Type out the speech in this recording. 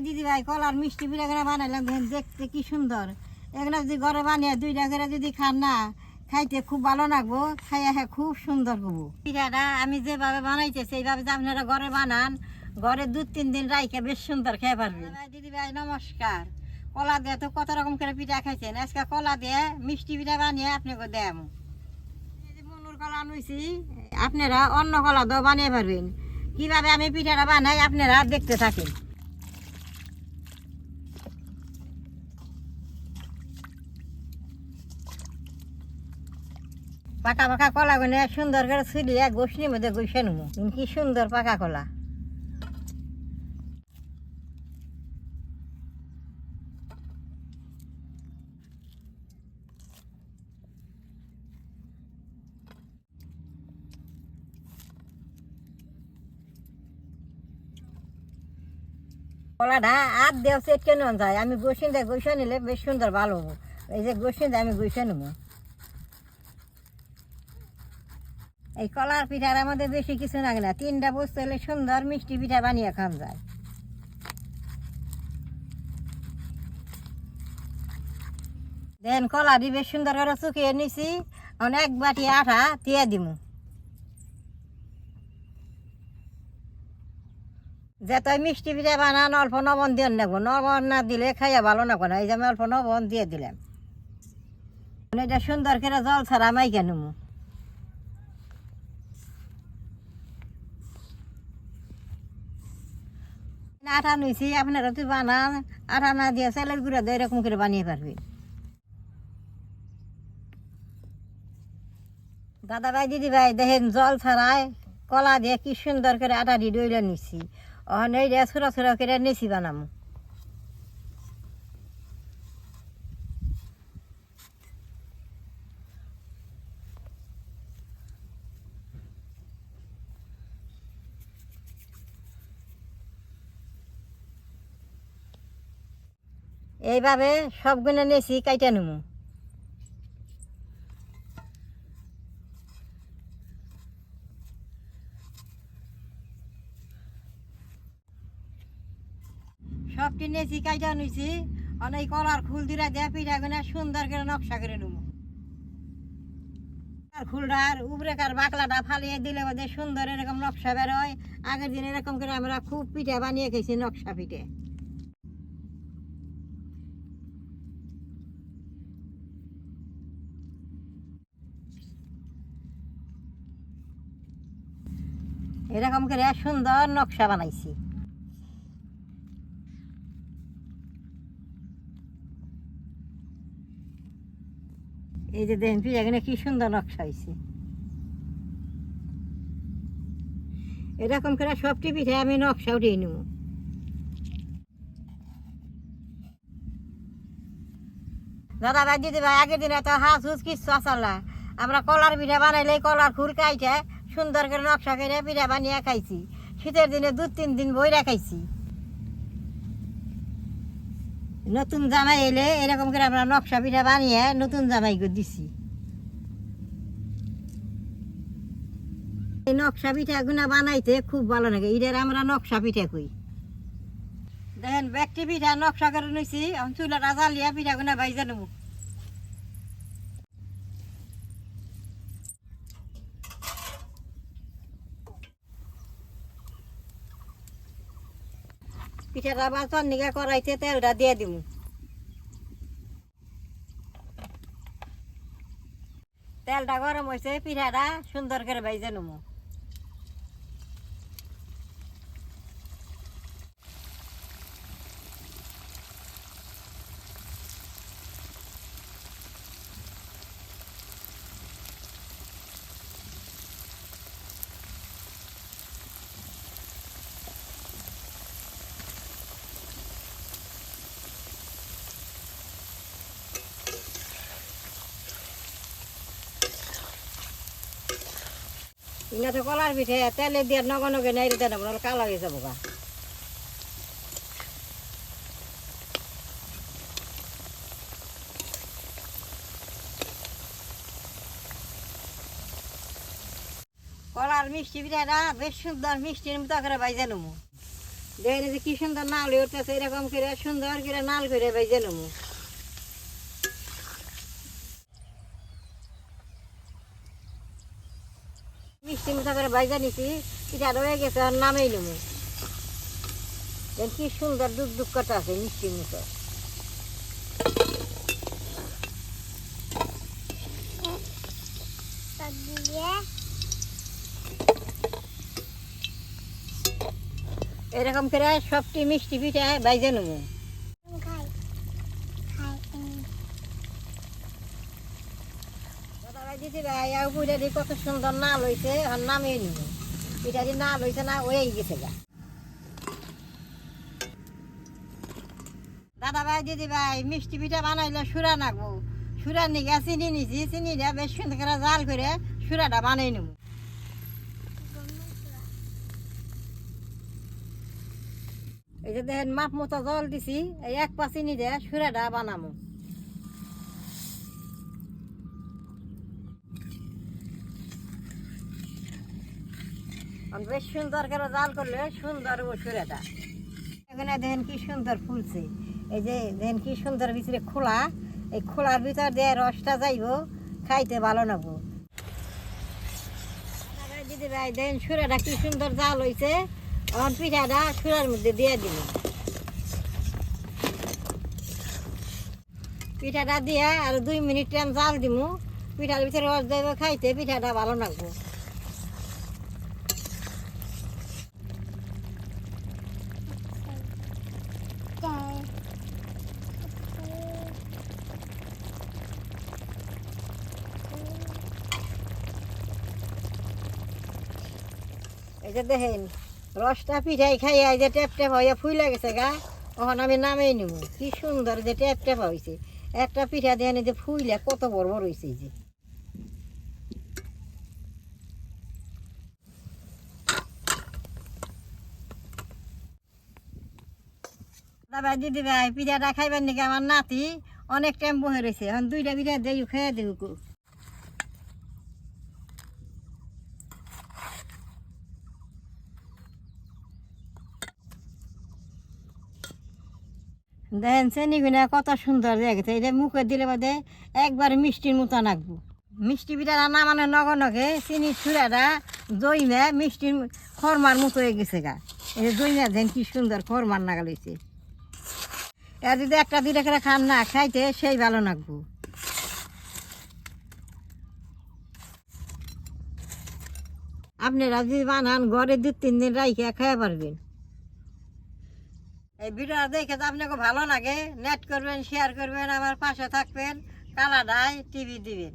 দিদি ভাই কলার মিষ্টি পিঠা করে বানাইলাম, দেখতে কি সুন্দর। এগুলো যদি ঘরে বানিয়ে 2টা করে যদি খান না, খাইতে খুব ভালো লাগবো, খাইয়া খুব সুন্দর হবো। পিঠাটা আমি যেভাবে বানাইতেছি এইভাবে যে আপনারা ঘরে বানান, ঘরে 2-3 দিন রাইখে বেশ সুন্দর খেয়ে পারবেন। দিদি ভাই নমস্কার। কলা দিয়ে তো কত রকম করে পিঠা খাইছেন, আজকে কলা দিয়ে মিষ্টি পিঠা বানিয়ে আপনাকে দেব। মনুর কলা আনুইছি, আপনারা অন্য কলা দিয়েও বানিয়ে পারবেন। কিভাবে আমি পিঠাটা বানাই আপনারা দেখতে থাকেন। পাকা পাকা কলা গুনে সুন্দর করে ছুলিয়ে গোষ্ঠীর মধ্যে গুছিয়ে নেব। কি সুন্দর পাকা কলা। কলাটা আর দেও চেটকে নেওয়া যায়, আমি গোসিন দিয়ে গুছিয়ে নিলে বেশ সুন্দর ভালো হবো। এই যে গোসিন দিয়ে আমি গুছিয়ে নেবো। এই কলার পিঠার আমাদের বেশি কিছু লাগে না, 3টা বস্তু হলে সুন্দর মিষ্টি পিঠা বানিয়ে খাওয়া যায়। দেন কলা দিয়ে বেশ সুন্দর করে শুকিয়ে নিছি, অনেক বাটি আঠা দিয়ে দিব। যেত মিষ্টি পিঠা বানান অল্প লবণ দিয়ে নেবো, লবণ না দিলে খাইয়া ভালো লাগবো না। এই যে আমি অল্প লবণ দিয়ে দিলাম। এটা সুন্দর করে জল ছাড়া মাইকে নেবো। আঠা নিয়েছি, আপনারা তুই বানান, আঠা না দিয়ে চালের গুঁড়া দিয়ে এরকম করে বানিয়ে পারবি। দাদা ভাই দিদি ভাই দেখেন জল ছাড়াই কলা দিয়ে কি সুন্দর করে আটা দিয়ে ডইলে নিচ্ছি। এই ছোটো ছোটো করে নেছি বানাবো। এইভাবে সবগুলো নেছি কাইটা নেবো। সবটি নেছি কাইটা নিছি, অনেক কলার ফুল দিরা দিয়ে পিঠাগুলো সুন্দর করে নকশা করে নেবো। ফুলটার উপরেকার বাকলাটা ফালিয়ে দিলে ওদের সুন্দর এরকম নকশা বেরোয়। আগের দিন এরকম করে আমরা খুব পিঠা বানিয়ে খেয়েছি, নকশা পিঠে। এরকম করে সুন্দর নকশা বানাইছি। এই যে দেখেন পিঠাগুলো কি সুন্দর নকশা হয়েছে। এরকম করে সবটি পিঠে আমি নকশা উঠিয়ে নেব। দাদা ভাই দিদি ভাই আগের দিনে তো হাঁস হুস কিচ্ছু আসালা, আমরা কলার পিঠা বানাইলে কলার ফুল কাইটে সুন্দর করে নকশা করে পিঠা বানিয়ে খাইছি। শীতের দিনে 2-3 দিন বইরা খাইছি। নতুন জামাই এলে এরকম করে আমরা নকশা পিঠা বানিয়ে নতুন জামাইকে দিছি। এই নকশা পিঠা গুনা বানাইতে খুব ভালো লাগে, এটার আমরা নকশা পিঠা কই। দেখেন ব্যক্তি পিঠা নকশা করে নিছি, আমি চুলাটা জ্বালিয়ে পিঠা গুনা ভাইজা নেব। পিঠাটা বাঁচার নিগা করাইতে তেলটা দিয়ে দিব। তেলটা গরম হয়েছে, পিঠাটা সুন্দর করে ভাইজা নেব। ইনাতে কলার পিঠে তেলে দিয়ে নগনগে নাইরে দেন, কালো হয়ে যাবো গা। কলার মিষ্টি পিঠাটা বেশ সুন্দর মিষ্টির মতো করে ভাইজা নেবো। দেখেন যে কি সুন্দর নাল উঠতেছে, এরকম করে সুন্দর করে নাল করে ভেজে নেব। মিষ্টি মতো করে ভাজা নিছি, পিঠাটা হয়ে গেছে, আর নামেই নেব। কি সুন্দর দুধ দুধ করতে আছে মিষ্টির মতো। এরকম করে সবটি মিষ্টি পিঠা ভাজে নেব। দিদি ভাই আর পিঠা দিয়ে কত সুন্দর নাল হয়েছে, আর নামিয়ে নেব। পিঠা দিয়ে নাল হয়েছে না, হয়েই গেছে গা। দাদা ভাই দিদি ভাই মিষ্টি পিঠা বানাইলে সুরা নাকবো, সুরার নিগে চিনি নিছি, চিনিটা বেশ সুন্দর করে জাল করে সুরাটা বানাই নেব। এই যে দেখেন মাপ মতো জল দিছি, এই 1 পা চিনি দিয়ে সুরাটা বানাবো। বেশ সুন্দর করে জাল করলে সুন্দর ও সুরাটা। এখানে দেখেন কি সুন্দর ফুলছে, এই যে দেখেন কি সুন্দর ভিতরে খোলা, এই খোলার ভিতর দিয়ে রসটা যাইব, খাইতে ভালো লাগবো। দিদি ভাই দেখেন সুরাটা কি সুন্দর জাল হয়েছে, এখন পিঠাটা সুরার মধ্যে দিয়ে দিল। পিঠাটা দিয়ে আর 2 মিনিট টাইম জাল দিব, পিঠার ভিতরে রস যাইব, খাইতে পিঠাটা ভালো লাগবো। এই যে দেখেন রসটা পিঠাই খাই, এই যে টেপ টেপ হইয়া ফুলে গেছে গা, তখন আমি নামেই নেব। কি সুন্দর যে টেপ টেপ হয়েছে, একটা পিঠা দিয়ে যে ফুইলে কত বড় বড় হয়েছে। যে দাদা দিদি ভাই পিঠাটা খাইবার নাকি আমার নাতি অনেক টাইম বহে রয়েছে, এখন 2টা পিঠা দিয়ে খেয়ে দেব। দেখেন চেনি গুনা কত সুন্দর দেখেছে, এটা মুখে দিলে বাদে একবার মিষ্টির মতো নাকবো। মিষ্টি পিঠাটা না মানে নগে চিনি চূড়াটা দইমে মিষ্টির খরমার মতো হয়ে গেছে গা। এই দইমে দেখেন কি সুন্দর খরমার নাগাল হয়েছে। এর যদি 1টা 2টা করে খান না, খাইতে সেই ভালো লাগবো। আপনারা যদি বানান ঘরে 2-3 দিন রাইখে খাইয়া পারবেন। এই ভিডিওটা দেখে তো আপনাকে ভালো লাগে, নেট করবেন, শেয়ার করবেন, আমার পাশে থাকবেন, কালাডায় টিভি দিবেন।